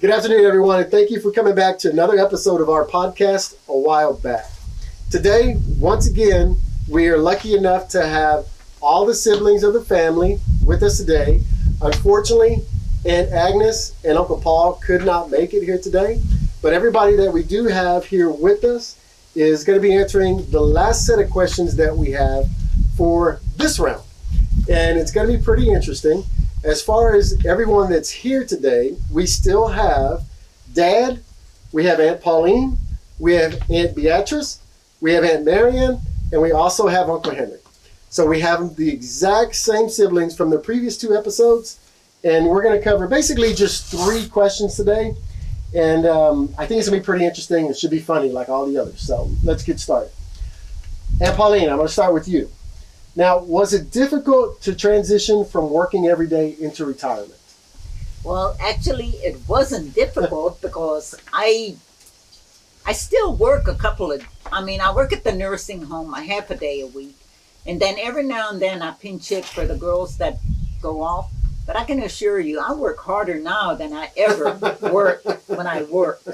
Good afternoon, everyone, and thank you for coming back to another episode of our podcast, A While Back. Today, once again, we are lucky enough to have all the siblings of the family with us today. Unfortunately, Aunt Agnes and Uncle Paul could not make it here today, but everybody that we do have here with us is going to be answering the last set of questions that we have for this round. And it's going to be pretty interesting. As far as everyone that's here today, we still have Dad, we have Aunt Pauline, we have Aunt Beatrice, we have Aunt Marianne, and we also have Uncle Henry. So we have the exact same siblings from the previous two episodes, and we're going to cover basically just 3 questions today. And I think it's going to be pretty interesting. It should be funny like all the others. So let's get started. Aunt Pauline, I'm going to start with you. Now, was it difficult to transition from working every day into retirement? Well, actually, it wasn't difficult because I still work I work at the nursing home a half a day a week. And then every now and then I pinch hit for the girls that go off. But I can assure you, I work harder now than I ever worked when I worked.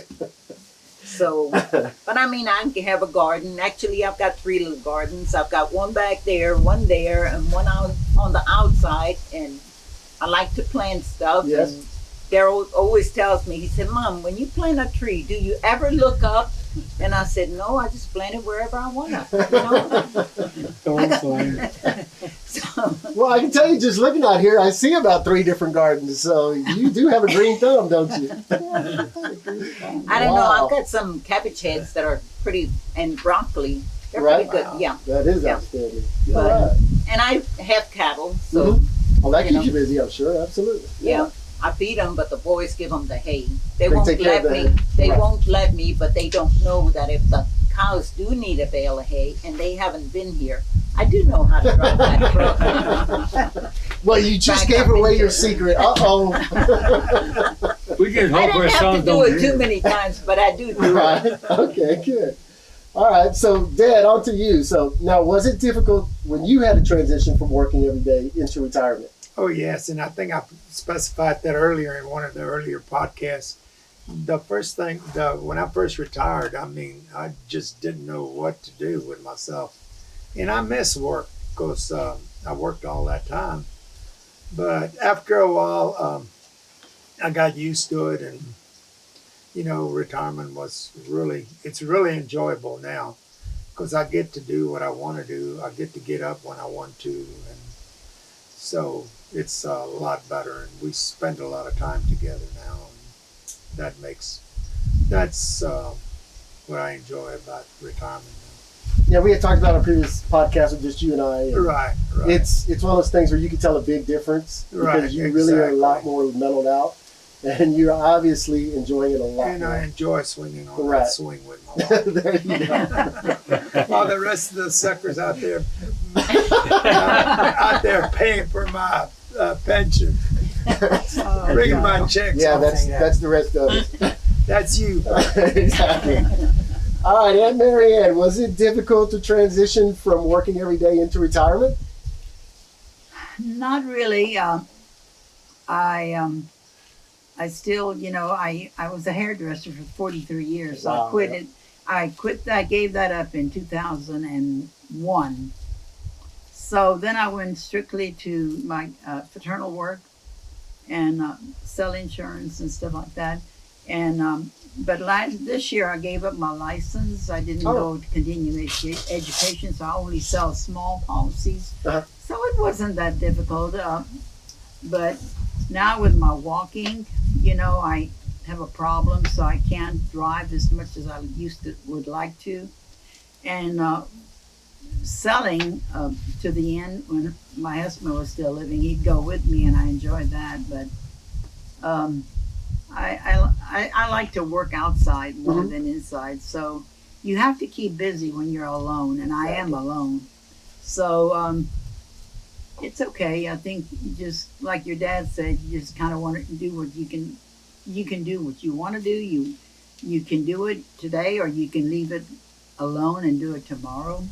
So, but I can have a garden. Actually, I've got 3 little gardens. I've got one back there, one there, and one out on the outside. And I like to plant stuff. Yes. And Daryl always tells me, he said, Mom, when you plant a tree, do you ever look up? And I said, no, I just plant it wherever I want to. Well, I can tell you, just looking out here, I see about 3 different gardens. So you do have a green thumb, don't you? I don't know. I've got some cabbage heads that are pretty, and broccoli. They're pretty good. Wow. Yeah. That is outstanding. But, and I have cattle, so. Mm-hmm. Well, that keeps you busy, I'm sure. Absolutely. Yeah. I feed them, but the boys give them the hay. They won't take let care of me. the hay. They Right. won't let me, but they don't know that if the cows do need a bale of hay and they haven't been here, I do know how to drive that truck. Well, you just gave away your secret. Uh-oh. We can I hope our didn't have sons to do don't it too many times, but I do Right. it. Okay, good. All right, so Dad, on to you. So now, was it difficult when you had to transition from working every day into retirement? Oh, yes, and I think I specified that earlier in one of the earlier podcasts. The first thing, when I first retired, I just didn't know what to do with myself. And I miss work because I worked all that time. But after a while, I got used to it, and, retirement it's really enjoyable now because I get to do what I want to do. I get to get up when I want to, and so it's a lot better, and we spend a lot of time together now. And that's what I enjoy about retirement now. Yeah, we had talked about a previous podcast with just you and I. And Right. It's one of those things where you can tell a big difference because Right, you really are a lot exactly. more mellowed out, and you're obviously enjoying it a lot And more. I enjoy swinging on Right. that swing with my wife. There you go. While the rest of the suckers out there paying for my pension, bringing my checks. Yeah, home. that's the rest of it. That's you. Exactly. All right, Aunt Marianne, was it difficult to transition from working every day into retirement? Not really. I still, I was a hairdresser for 43 years. So Wow, I quit yeah. it. I gave that up in 2001. So then I went strictly to my fraternal work and sell insurance and stuff like that. And but this year I gave up my license. I didn't go to continuing education, so I only sell small policies. Uh-huh. So it wasn't that difficult. But now with my walking, I have a problem, so I can't drive as much as I would like to. And selling to the end, when my husband was still living, he'd go with me, and I enjoyed that. But I like to work outside more than inside. So you have to keep busy when you're alone, and I am alone. So it's okay. I think just like your dad said, you just kind of want to do what you can. You can do what you want to do. You can do it today, or you can leave it alone and do it tomorrow.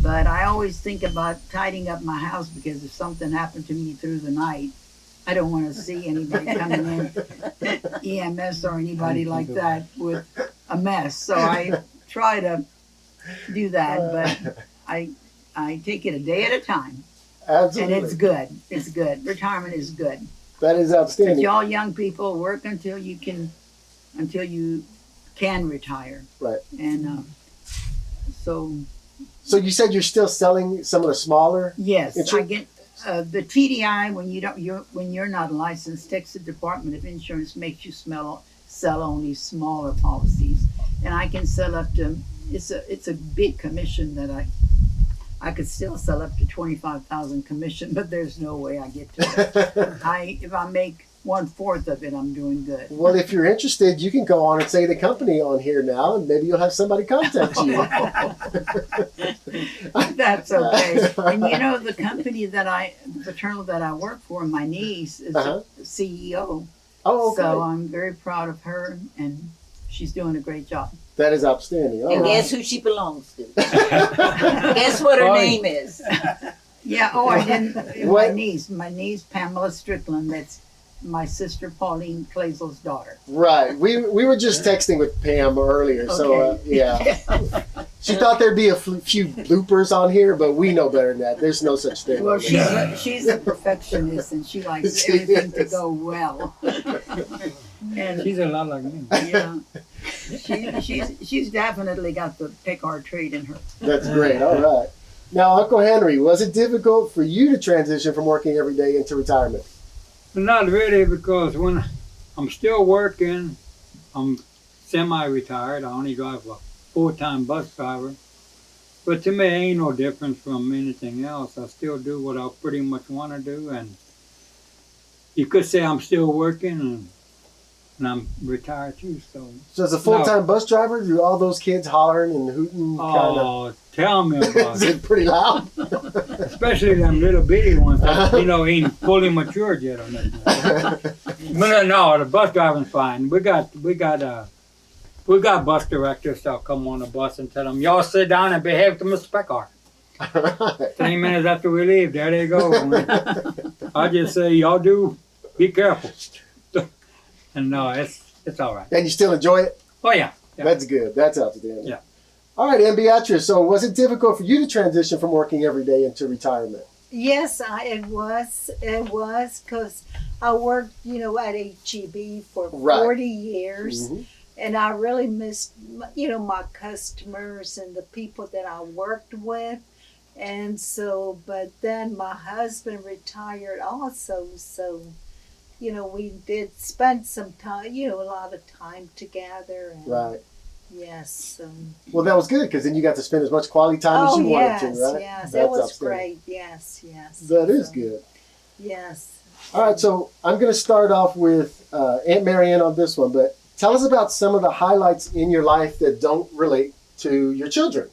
But I always think about tidying up my house, because if something happened to me through the night, I don't want to see anybody coming in, EMS or anybody like that with a mess. So I try to do that, but I take it a day at a time. Absolutely. And it's good. It's good. Retirement is good. That is But outstanding. y'all young people work until you can retire. Right. And so So you said you're still selling some of the smaller? yes, Insur- I get the TDI when you're not licensed. Texas Department of Insurance makes you sell only smaller policies, and I can sell up to it's a big commission that I could still sell up to 25,000 commission, but there's no way I get to it. If I make 1/4 of it, I'm doing good. Well, if you're interested, you can go on and say the company on here now, and maybe you'll have somebody contact you. That's okay. And you know, the company the fraternal that I work for, my niece is Uh-huh. the CEO. Oh, okay. So I'm very proud of her, and she's doing a great job. That is outstanding. All And right. guess who she belongs to? Guess what her Oh. name is? Yeah. Oh, I didn't. What? My niece Pamela Strickland. That's my sister Pauline Clazel's daughter. Right. We were just texting with Pam earlier, so Okay. yeah. She thought there'd be a few bloopers on here, but we know better than that. There's no such thing. Well, on there. she's a perfectionist, and she likes She everything to is. go well. And She's a lot like me. yeah, she's definitely got the Picard trait in her. That's great. All right. Now, Uncle Henry, was it difficult for you to transition from working every day into retirement? Not really, because when I'm still working, I'm semi-retired. I only drive a full-time bus driver. But to me, it ain't no difference from anything else. I still do what I pretty much want to do, and you could say I'm still working, and I'm retired too. So, So, as a full-time bus driver, do all those kids hollering and hooting kind of? oh, tell me about Is it. it pretty loud? Especially them little bitty ones that, ain't fully matured yet or nothing. But no, the bus driving's fine. We got bus directors that'll come on the bus and tell them, y'all sit down and behave to Mr. Peckar. 3 minutes after we leave, there they go. I just say, y'all do, be careful. And no, it's all right. And you still enjoy it? Oh yeah. Yeah. That's good. That's outstanding. Yeah. All right, and Beatrice, so was it difficult for you to transition from working every day into retirement? Yes, it was. It was because I worked, at HEB for Right. 40 years, Mhm. and I really missed, my customers and the people that I worked with. And so, but then my husband retired also, so, we did spend some time, a lot of time together. And Right. Yes. Well, that was good because then you got to spend as much quality time as you yes, wanted to, right? yes, That's it was outstanding. great. Yes, yes. That is So, good. Yes. All right, so I'm going to start off with Aunt Marianne on this one, but tell us about some of the highlights in your life that don't relate to your children.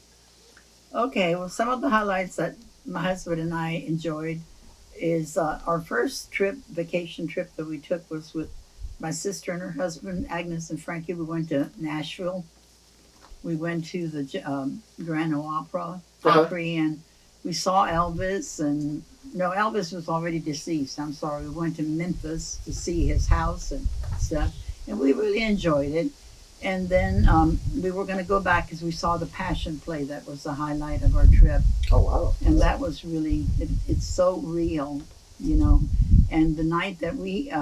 Okay, well, some of the highlights that my husband and I enjoyed is our first vacation trip that we took was with my sister and her husband, Agnes and Frankie. We went to Nashville. We went to the Grand Ole Opry, and we saw Elvis. And no, Elvis was already deceased. I'm sorry. We went to Memphis to see his house and stuff, and we really enjoyed it. And then we were going to go back because we saw the Passion play. That was the highlight of our trip. Oh, wow. And that was really, it's so real, And the night that we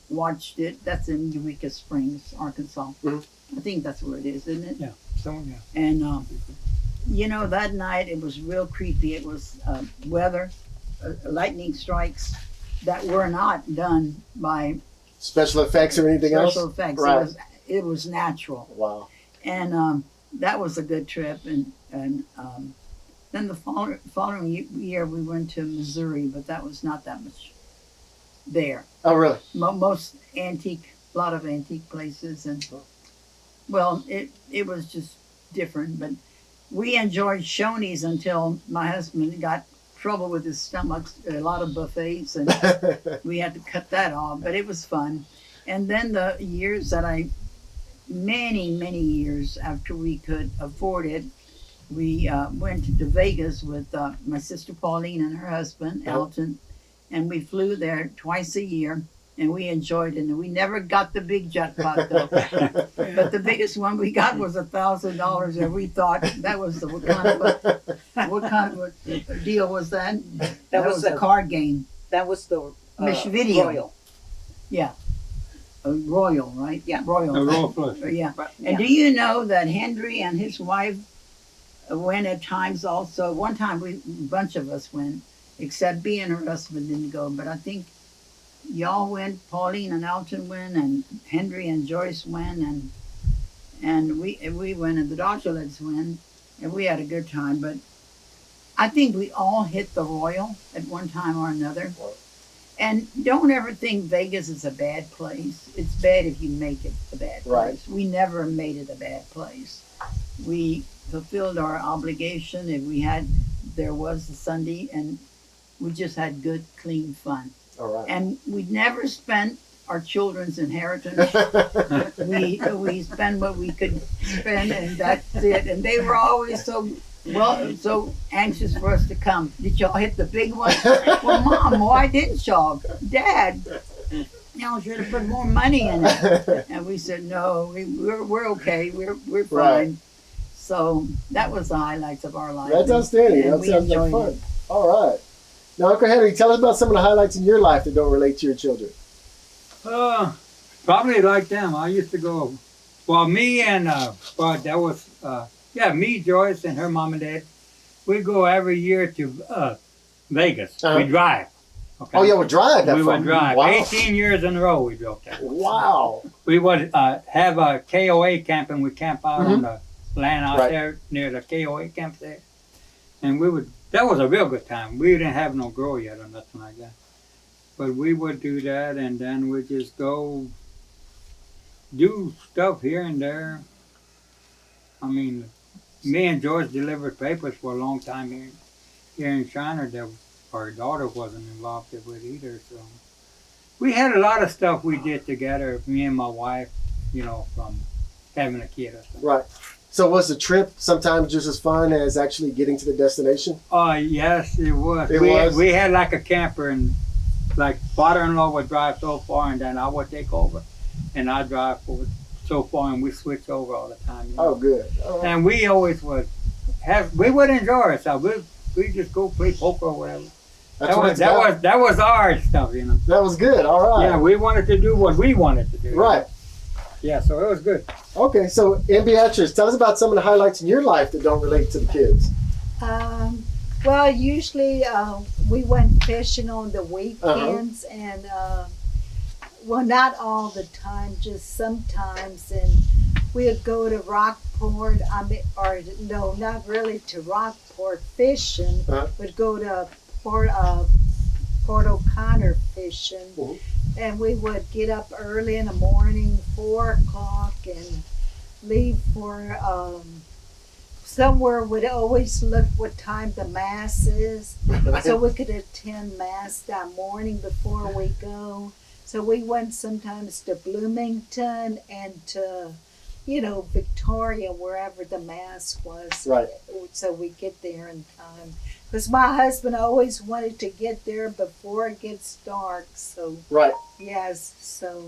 watched it, that's in Eureka Springs, Arkansas. Mhm. I think that's where it is, isn't it? Yeah. So yeah. And, that night it was real creepy. It was weather, lightning strikes that were not done by Special effects or anything else? special effects. Right. It was natural. Wow. And that was a good trip. And then the following year we went to Missouri, but that was not that much there. Oh, really? Most a lot of antique places, and well, it was just different. But we enjoyed Shoney's until my husband got trouble with his stomach, a lot of buffets, and we had to cut that off. But it was fun. And then the years that many years after we could afford it, we went to Vegas with my sister Pauline and her husband, Elton, and we flew there twice a year, and we enjoyed it. And we never got the big jetpack though. But the biggest one we got was $1,000, and we thought that was the what kind of a deal was that? That was a card game. That was the Miss Video. Royal. Royal, right? Yeah. Royal. A roll plus. Yeah. But, And do you know that Henry and his wife went at times also? One time a bunch of us went, except Bea and her husband didn't go. But I think y'all went, Pauline and Alton went, and Henry and Joyce went, and we went, and the Dodgelets went, and we had a good time. But I think we all hit the Royal at one time or another. And don't ever think Vegas is a bad place. It's bad if you make it a bad place. Right. We never made it a bad place. We fulfilled our obligation. If there was a Sunday, and we just had good, clean fun. All right. And we never spent our children's inheritance. we spent what we could spend, and that's it. And they were always so anxious for us to come. Did y'all hit the big one? Well, Mom, why didn't y'all? Dad, y'all should have put more money in it. And we said, no, we're okay. We're fine. Right. So that was the highlights of our life. That's outstanding. And That we sounds like enjoyed fun. it. All right. Now, Uncle Henry, tell us about some of the highlights in your life that don't relate to your children. Probably like them. I used to go. Well, me and that was me, Joyce, and her mom and dad. We go every year to Vegas. Uh-huh. We drive. Okay? Oh, yeah, we'll drive that We far. would drive. Wow. 18 years in a row we drove that. Wow. We would have a KOA camp, and we camp out on the land out Right. there near the KOA camp there. And that was a real good time. We didn't have no girl yet or nothing like that. But we would do that, and then we'd just go do stuff here and there. I mean, me and George delivered papers for a long time here in China that our daughter wasn't involved with either. So we had a lot of stuff we did together, me and my wife, from having a kid or something. Right. So was the trip sometimes just as fun as actually getting to the destination? Yes, it was. It was? We had like a camper, and like father-in-law would drive so far, and then I would take over, and I drive for so far, and we switch over all the time. Oh, good. All right. And we always would enjoy ourselves. We just go play poker or whatever. That's what it's about. That was our stuff, That was good. All right. Yeah, we wanted to do what we wanted to do. Right. Yeah, so it was good. Okay, so Aunt Beatrice, tell us about some of the highlights in your life that don't relate to the kids. Well, usually we went fishing on the weekends, and well, not all the time, just sometimes. And we'd go to Rockport. No, not really to Rockport fishing. We'd go to Port O'Connor fishing. Mhm. And we would get up early in the morning, 4 o'clock, and leave for somewhere. We'd always look what time the mass is, so we could attend mass that morning before we go. So we went sometimes to Bloomington and to, Victoria, wherever the mass was. Right. So we get there in time. Because my husband always wanted to get there before it gets dark. So, Right. yes, so,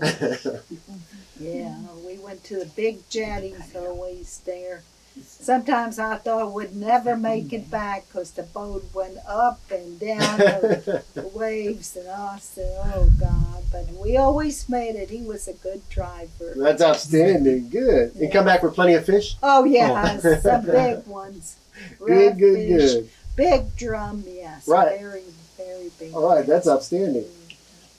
yeah, we went to the big jetties always there. Sometimes I thought we'd never make it back because the boat went up and down the waves, and I said, oh, God. But we always made it. He was a good driver. That's outstanding. Good. And come back with plenty of fish? Oh, yeah, some big ones. Good, good, Redfish. good. Big drum, yes. Right. Very, very big. All right, that's outstanding.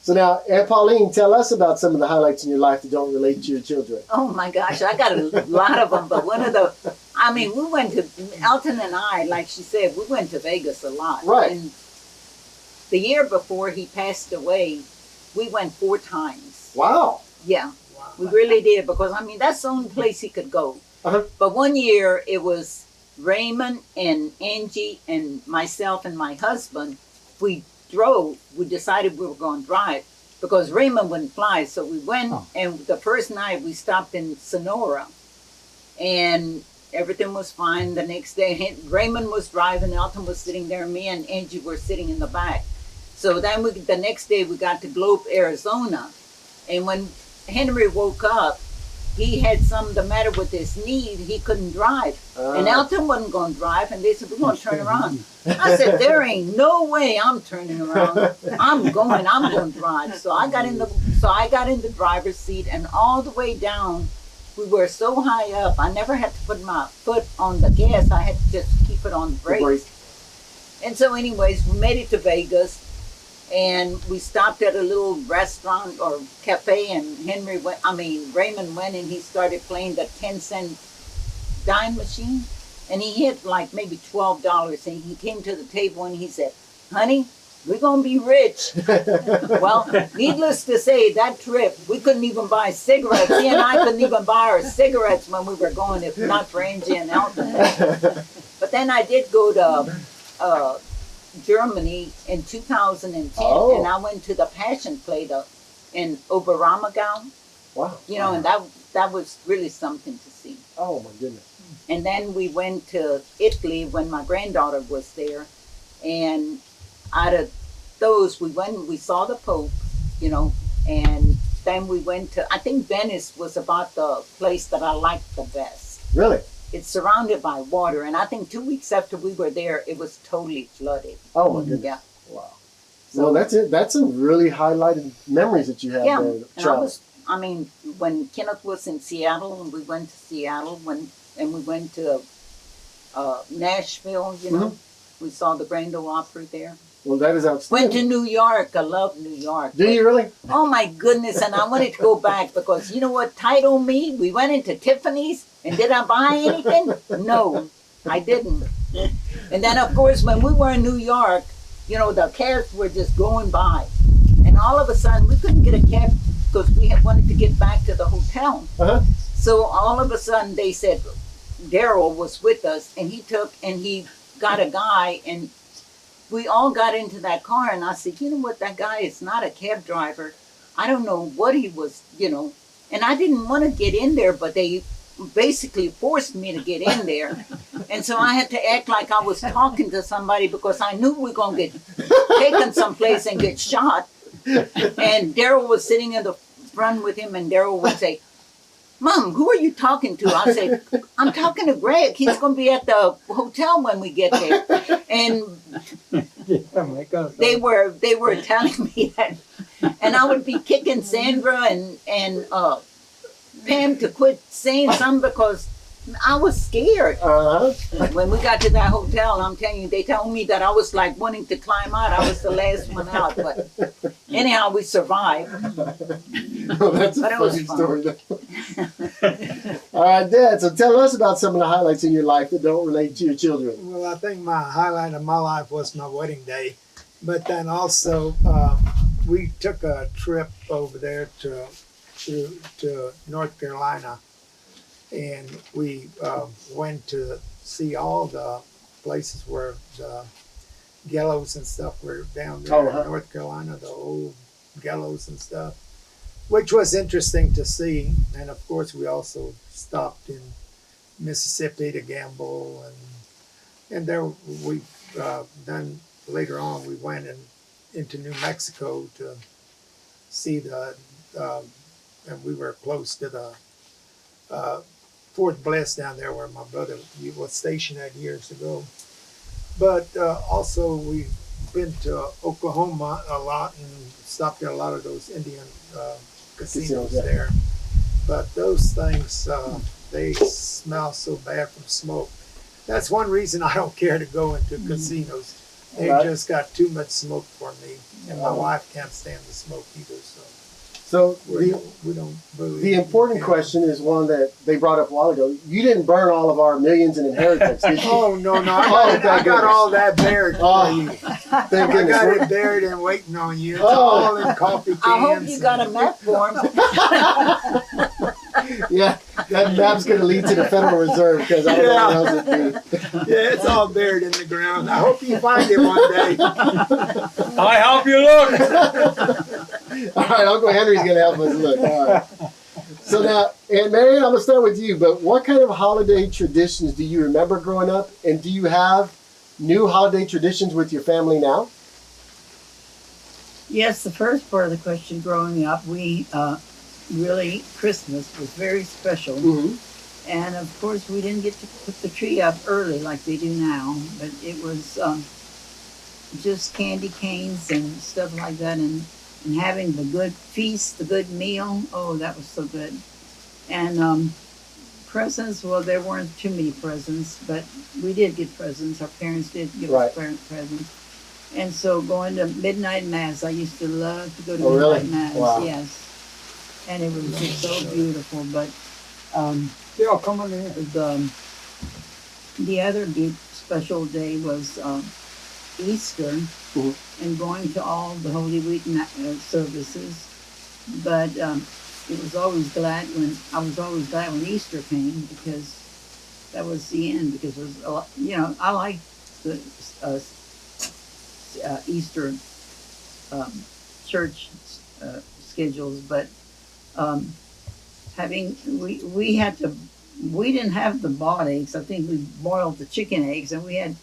So now, Aunt Pauline, tell us about some of the highlights in your life that don't relate to your children. Oh my gosh, I got a lot of them, but we went to, Elton and I, like she said, we went to Vegas a lot. Right. And the year before he passed away, we went 4 times. Wow. Yeah, we really did, because that's the only place he could go. Uh-huh. But one year it was Raymond and Angie and myself and my husband. We decided we were going to drive because Raymond wouldn't fly. So we went, and the first night we stopped in Sonora, and everything was fine. The next day, Raymond was driving, Elton was sitting there, me and Angie were sitting in the back. So then the next day we got to Globe, Arizona. And when Henry woke up, he had something the matter with his knee. He couldn't drive. And Elton wasn't going to drive. And they said, we're going to turn around. I said, there ain't no way I'm turning around. I'm going to drive. So I got in the driver's seat, and all the way down, we were so high up, I never had to put my foot on the gas. I had to just keep it on the brakes. And so anyways, we made it to Vegas, and we stopped at a little restaurant or cafe, and Raymond went and he started playing the 10-cent dime machine, and he hit like maybe $12, and he came to the table and he said, honey, we're going to be rich. Well, needless to say, that trip, we couldn't even buy cigarettes. He and I couldn't even buy our cigarettes when we were going, if not for Angie and Elton. But then I did go to Germany in 2010, and I went to the Passion Play in Oberammergau. Wow. And that was really something to see. Oh my goodness. And then we went to Italy when my granddaughter was there, and out of those, we saw the Pope, and then we went to, I think Venice was about the place that I liked the best. Really? It's surrounded by water, and I think 2 weeks after we were there, it was totally flooded. Oh my goodness. Yeah. Wow. So well, that's it. That's some really highlighted memories that you have there. And when Kenneth was in Seattle, and we went to Seattle, and we went to Nashville, we saw the Grand Ole Opry there. Well, that is outstanding. Went to New York. I love New York. Do you really? Oh my goodness! And I wanted to go back because you know what titled me? We went into Tiffany's, and did I buy anything? No, I didn't. And then of course when we were in New York, the cabs were just going by, and all of a sudden we couldn't get a cab because we had wanted to get back to the hotel. So all of a sudden they said Daryl was with us, and he got a guy, and we all got into that car, and I said, you know what, that guy is not a cab driver. I don't know what he was, and I didn't want to get in there, but they basically forced me to get in there. And so I had to act like I was talking to somebody because I knew we were going to get taken someplace and get shot. And Daryl was sitting in the front with him, and Daryl would say, Mom, who are you talking to? I said, I'm talking to Greg. He's going to be at the hotel when we get there. And they were telling me that. And I would be kicking Sandra and Pam to quit saying something because I was scared. When we got to that hotel, I'm telling you, they told me that I was like wanting to climb out. I was the last one out. But anyhow, we survived. Well, that's a funny story. All right, Dad, so tell us about some of the highlights in your life that don't relate to your children. Well, I think my highlight of my life was my wedding day. But then also, we took a trip over there to North Carolina. And we went to see all the places where the gallows and stuff were down there in North Carolina, the old gallows and stuff, which was interesting to see. And of course, we also stopped in Mississippi to gamble, and there we then later on we went into New Mexico to see and we were close to the Fort Bliss down there where my brother was stationed at years ago. But also we've been to Oklahoma a lot and stopped at a lot of those Indian casinos there. But those things, they smell so bad from smoke. That's one reason I don't care to go into casinos. They just got too much smoke for me. And my wife can't stand the smoke either, So we don't really. The important question is one that they brought up a while ago. You didn't burn all of our millions in inheritance, did you? Oh, no. I got all that buried for you. Thank I goodness. got it buried and waiting on you. It's all in coffee cans. I hope you got a map for him. Yeah, that map's going to lead to the Federal Reserve because I don't know what else it'd be. Yeah, it's all buried in the ground. I hope you find it one day. I help you look. All right, Uncle Henry's going to help us look. All right. So now, Aunt Marion, I'm going to start with you, but what kind of holiday traditions do you remember growing up? And do you have new holiday traditions with your family now? Yes, the first part of the question, growing up, we really, Christmas was very special. Mm-hmm. And of course, we didn't get to put the tree up early like they do now, but it was just candy canes and stuff like that, and having the good feast, the good meal. Oh, that was so good. And presents, well, there weren't too many presents, but we did get presents. Our parents did give Right. us presents. And so going to midnight mass, I used to love to go to Oh, really? midnight mass. Wow. Yes, and it was just so beautiful. But um, Still coming in. the other big special day was Easter, Mhm. and going to all the Holy Week services. But it was always I was always glad when Easter came, because that was the end. Because it was a lot, I like the Easter church schedules, but um, we didn't have the boiled eggs. I think we boiled the chicken eggs, and we had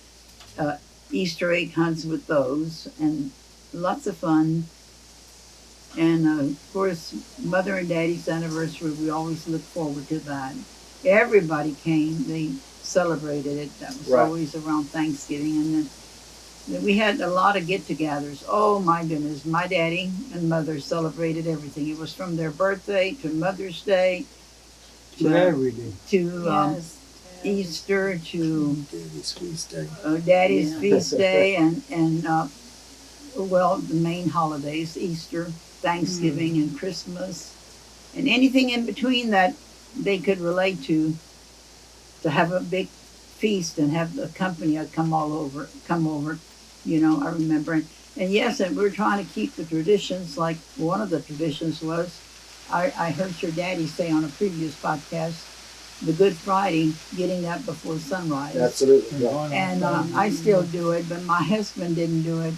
Easter egg hunts with those, and lots of fun. And of course, Mother and Daddy's anniversary, we always look forward to that. Everybody came, they celebrated it. That was Right. always around Thanksgiving. And then we had a lot of get togethers. Oh my goodness, my daddy and mother celebrated everything. It was from their birthday to Mother's Day To every day. to Yes. Easter to Daddy's feast day. Daddy's Yeah. feast day, and well, the main holidays, Easter, Thanksgiving, and Christmas, and anything in between that they could relate to have a big feast and have the company come over. I remember. And yes, and we're trying to keep the traditions. Like one of the traditions was, I heard your daddy say on a previous podcast, the Good Friday, getting up before sunrise. Absolutely. Yeah. And I still do it, but my husband didn't do it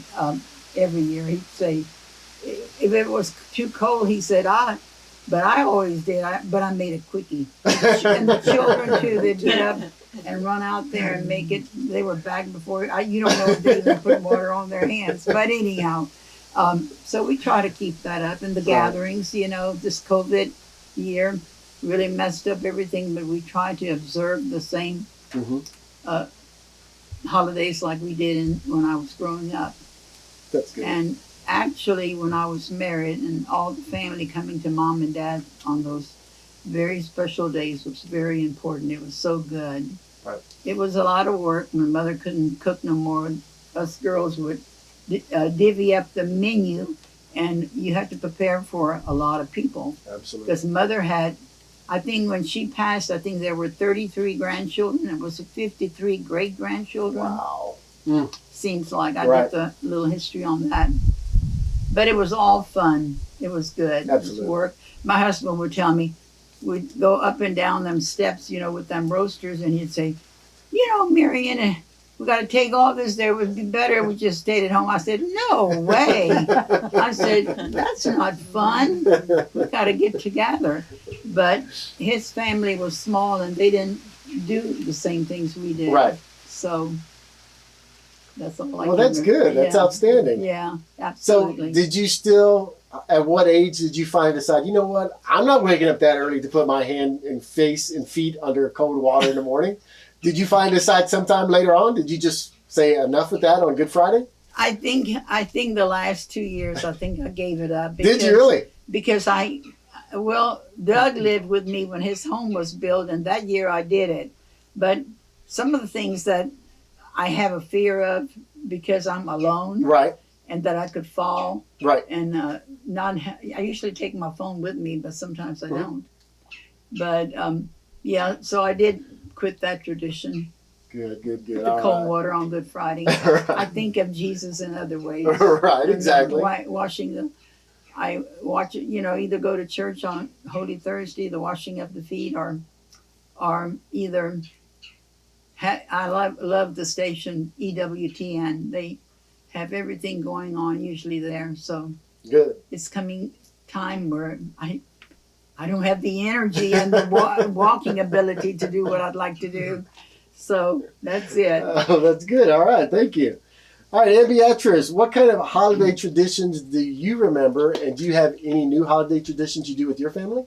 every year. He'd say, if it was too cold, he said, but I always did. But I made a quickie. And the children too, they'd get up and run out there and make it. They were back before. You don't know if they even put water on their hands. But anyhow, so we try to keep that up. And the gatherings, this COVID year really messed up everything, but we try to observe the same Mm-hmm. holidays like we did when I was growing up. That's good. And actually, when I was married, and all the family coming to Mom and Dad on those very special days was very important. It was so good. Right. It was a lot of work. My mother couldn't cook no more. Us girls would divvy up the menu, and you had to prepare for a lot of people. Absolutely. Because Mother had, I think when she passed, I think there were 33 grandchildren. It was 53 great grandchildren. Wow. Seems like I Right. got the little history on that. But it was all fun. It was good. It Absolutely. was work. My husband would tell me, we'd go up and down them steps, with them roasters, and he'd say, Marion, we got to take all this there. It would be better if we just stayed at home. I said, no way. I said, that's not fun. We got to get together. But his family was small, and they didn't do the same things we did. Right. So that's all I Well, can that's good. That's yeah. outstanding. Yeah, So, absolutely. did you still? At what age did you decide? You know what? I'm not waking up that early to put my hand and face and feet under cold water in the morning. Did you decide sometime later on? Did you just say enough with that on Good Friday? I think the last 2 years, I think I gave it up. Did you really? Because Doug lived with me when his home was built, and that year I did it. But some of the things that I have a fear of, because I'm alone, Right. and that I could fall, Right. and I usually take my phone with me, but sometimes I Mhm. don't. But so I did quit that tradition. Good. The All cold right. water on Good Friday. Right. I think of Jesus in other ways. Right. And, Exactly. I watch it. Either go to church on Holy Thursday, the washing of the feet, or either. I love the station EWTN. They have everything going on usually there. So Good. it's coming time where I don't have the energy and the walking ability to do what I'd like to do. So that's it. Oh, that's good. All right. Thank you. All right, and Beatrice, what kind of holiday traditions do you remember, and do you have any new holiday traditions you do with your family?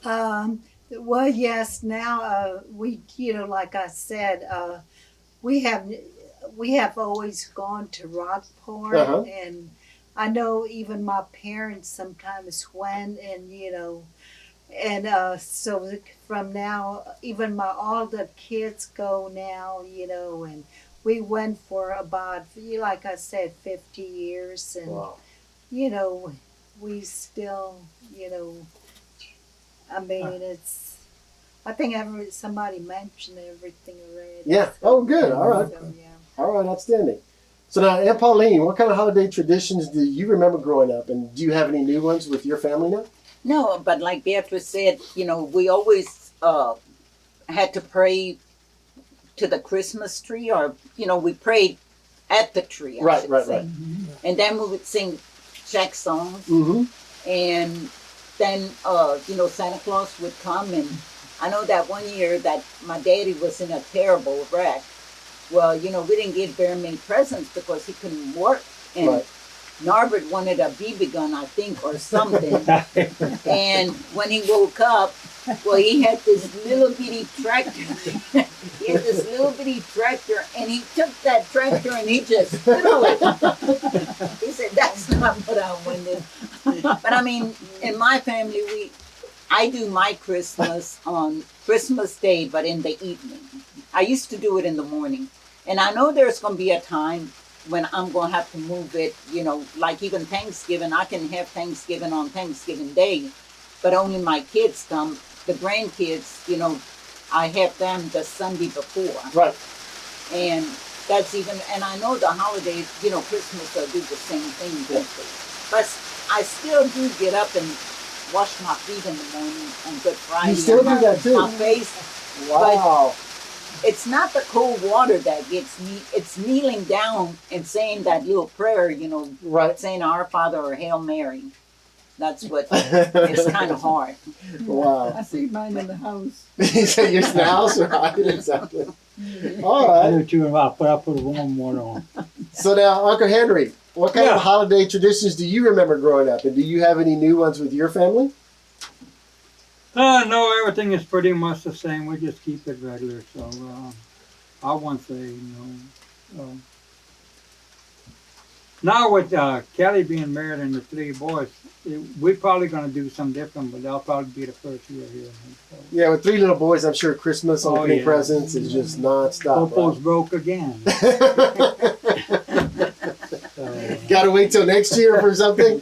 Well, yes. Now, we, like I said, we have we have always gone to Rockport, Uh-huh. and I know even my parents sometimes went, and so from now, even my all the kids go now, and we went for about, like I said, 50 years, and Wow. you know, we still, you know, I mean, it's. I think somebody mentioned everything already. Yeah. So, Oh, good. All right. So, yeah. All right, outstanding. So now, Aunt Pauline, what kind of holiday traditions do you remember growing up, and do you have any new ones with your family now? No, but like Beatrice said, we always had to pray to the Christmas tree, or we prayed at the tree, I should say. Right. And then we would sing Jack songs, Mm-hmm. and then Santa Claus would come. And I know that one year that my daddy was in a terrible wreck. Well, we didn't get very many presents because he couldn't work, and Right. Norbert wanted a BB gun, I think, or something. And when he woke up, well, he had this little bitty tractor. He had this little bitty tractor, and he took that tractor and he just threw it. He said, "That's not what I wanted." But I mean, in my family, I do my Christmas on Christmas Day, but in the evening. I used to do it in the morning. And I know there's going to be a time when I'm going to have to move it, like even Thanksgiving. I can have Thanksgiving on Thanksgiving Day, but only my kids come. The grandkids, I have them the Sunday before. Right. And that's even, and I know the holidays, Christmas, will do the same thing. Yeah. But I still do get up and wash my feet in the morning on Good Friday. You still do that too? My face. Wow. It's not the cold water that gets me. It's kneeling down and saying that little prayer, Right. saying Our Father or Hail Mary. That's what it's kind of hard. Wow. I see mine in the house. You say you're in the house, right? Exactly. All I right. do too, but I put warm water on. So now, Uncle Henry, what kind of holiday traditions do you remember growing up, and do you have any new ones with your family? No, everything is pretty much the same. We just keep it regular. So I won't say, now with Kelly being married and the 3 boys, we're probably going to do something different, but that'll probably be the first year here. So. Yeah, with 3 little boys, I'm sure Christmas opening yeah. presents is just nonstop. Popo's broke again. So, Gotta wait till next year for something?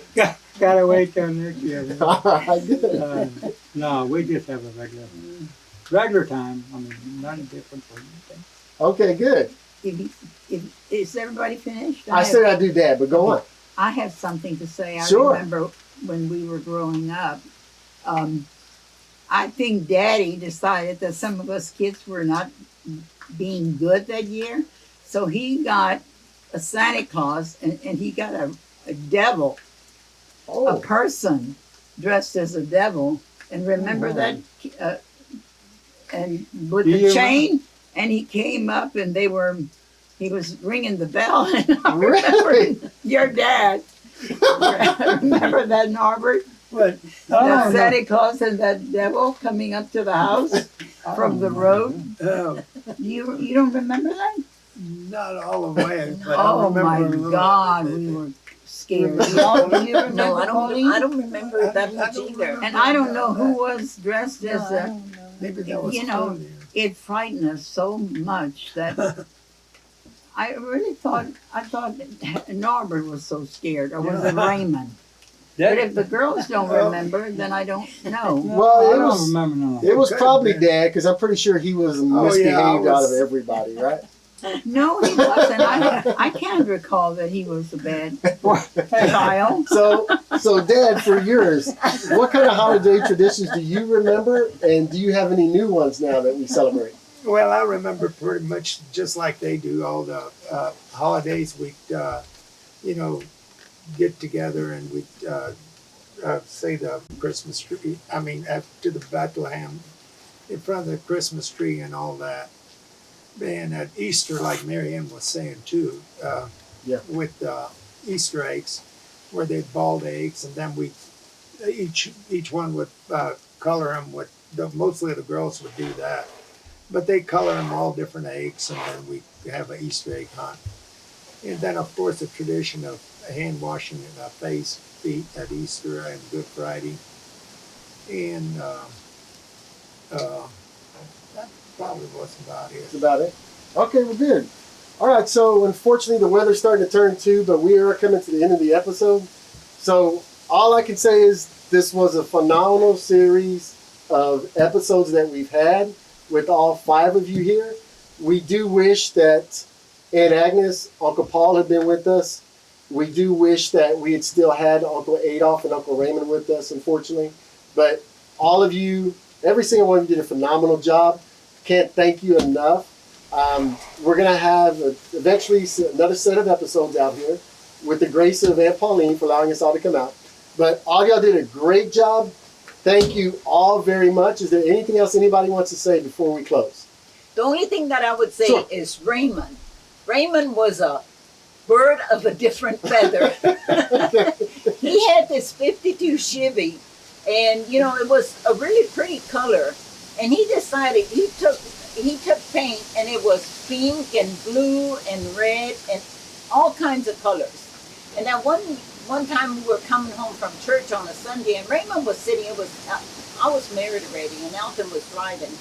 gotta wait till next year. All right, good. No, we just have a regular time. I mean, nothing different for anything. Okay, good. Is everybody finished? I still gotta do that, but go on. I have something to say. I Sure. remember when we were growing up, I think Daddy decided that some of us kids were not being good that year. So he got a Santa Claus and he got a devil, a Oh, person dressed as a devil. And remember that? And with the chain, and he came up and he was ringing the bell. And I really? remember your dad. Remember that, Norbert? What? That Santa Claus and that devil coming up to the house from the road. You don't remember that? Not all the way, but Oh I remember my a little God, bit. we were scared. Do you remember, No, I Pauline? don't remember that much either. And I don't know who was dressed as a. Maybe that was You know, earlier. It frightened us so much that I thought Norbert was so scared, or was it Raymond? But if the girls don't remember, then I don't know. Well, I it don't was remember none of it was Could've probably been. Dad, because I'm pretty sure he was misbehaved out of everybody, right? No, he wasn't. I can't recall that he was a bad child. So Dad, for yours, what kind of holiday traditions do you remember, and do you have any new ones now that we celebrate? Well, I remember pretty much just like they do. All the holidays, we'd, get together and we'd say the Christmas tree. I mean, after the Bethlehem, in front of the Christmas tree and all that. And at Easter, like Mary Ann was saying too, Yeah. with Easter eggs, where they balled eggs, and then we each one would color them with mostly the girls would do that, but they color them all different eggs, and then we have an Easter egg hunt. And then, of course, the tradition of hand washing face, feet at Easter and Good Friday. And that probably was about it. That's about it. Okay, well, good. All right, so unfortunately the weather's starting to turn too, but we are coming to the end of the episode. So all I can say is this was a phenomenal series of episodes that we've had with all 5 of you here. We do wish that Aunt Agnes, Uncle Paul had been with us. We do wish that we had still had Uncle Adolph and Uncle Raymond with us, unfortunately. But all of you, every single one of you did a phenomenal job. Can't thank you enough. We're going to have eventually another set of episodes out here with the grace of Aunt Pauline for allowing us all to come out. But all y'all did a great job. Thank you all very much. Is there anything else anybody wants to say before we close? The only thing that I would say Sure. is Raymond. Raymond was a bird of a different feather. He had this 52 Chevy, and you know, it was a really pretty color. And he decided he took paint, and it was pink and blue and red and all kinds of colors. And that one time we were coming home from church on a Sunday, and Raymond was sitting. I was married already, and Alton was driving.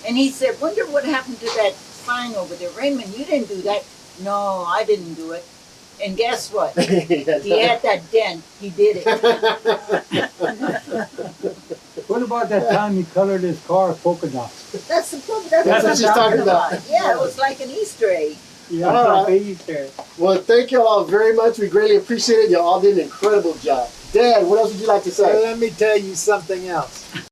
And he said, "Wonder what happened to that sign over there, Raymond? You didn't do that." "No, I didn't do it." And guess what? He had that dent. He did it. What about that time he colored his car polka dot? That's what I'm she's talking about. Yeah, it was like an Easter egg. Yeah, All right. Easter. Well, thank you all very much. We greatly appreciate it. You all did an incredible job. Dad, what else would you like to say? Let me tell you something else.